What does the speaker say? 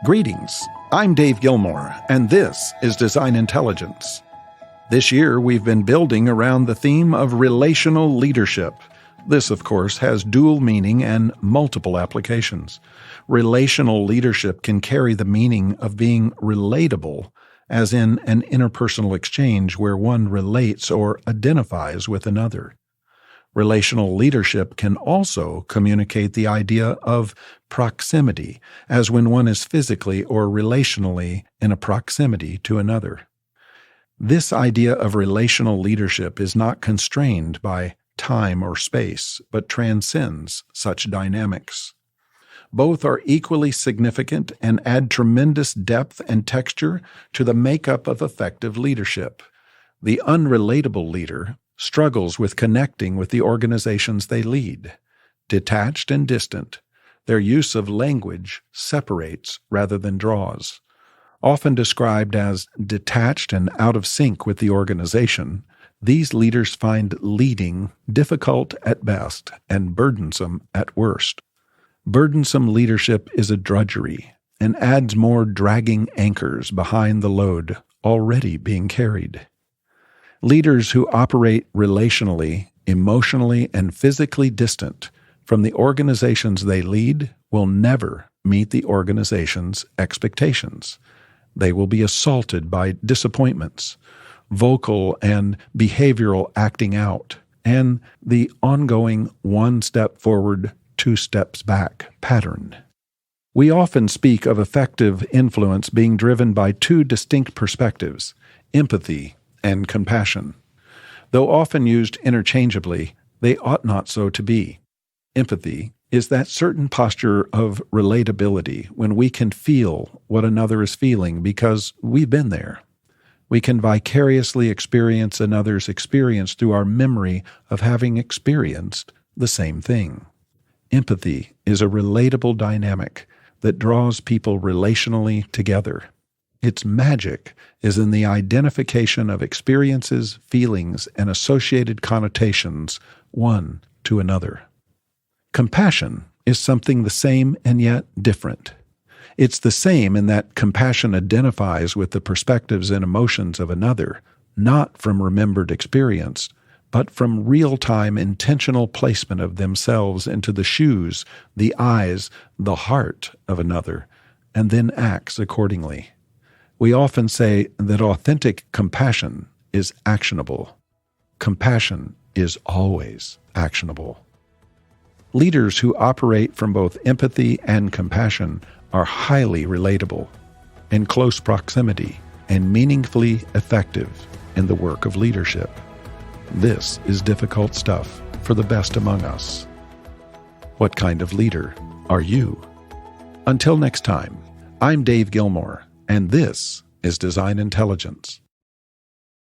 Greetings, I'm Dave Gilmore, and this is Design Intelligence. This year, we've been building around the theme of relational leadership. This, of course, has dual meaning and multiple applications. Relational leadership can carry the meaning of being relatable, as in an interpersonal exchange where one relates or identifies with another. Relational leadership can also communicate the idea of proximity, as when one is physically or relationally in a proximity to another. This idea of relational leadership is not constrained by time or space, but transcends such dynamics. Both are equally significant and add tremendous depth and texture to the makeup of effective leadership. The unrelatable leader struggles with connecting with the organizations they lead. Detached and distant, their use of language separates rather than draws. Often described as detached and out of sync with the organization, these leaders find leading difficult at best and burdensome at worst. Burdensome leadership is a drudgery and adds more dragging anchors behind the load already being carried. Leaders who operate relationally, emotionally, and physically distant from the organizations they lead will never meet the organization's expectations. They will be assaulted by disappointments, vocal and behavioral acting out, and the ongoing one step forward, two steps back pattern. We often speak of effective influence being driven by two distinct perspectives, empathy and compassion. Though often used interchangeably, they ought not so to be. Empathy is that certain posture of relatability when we can feel what another is feeling because we've been there. We can vicariously experience another's experience through our memory of having experienced the same thing. Empathy is a relatable dynamic that draws people relationally together. Its magic is in the identification of experiences, feelings, and associated connotations one to another. Compassion is something the same and yet different. It's the same in that compassion identifies with the perspectives and emotions of another, not from remembered experience, but from real-time intentional placement of themselves into the shoes, the eyes, the heart of another, and then acts accordingly. We often say that authentic compassion is actionable. Compassion is always actionable. Leaders who operate from both empathy and compassion are highly relatable, in close proximity, and meaningfully effective in the work of leadership. This is difficult stuff for the best among us. What kind of leader are you? Until next time, I'm Dave Gilmore, and this is Design Intelligence.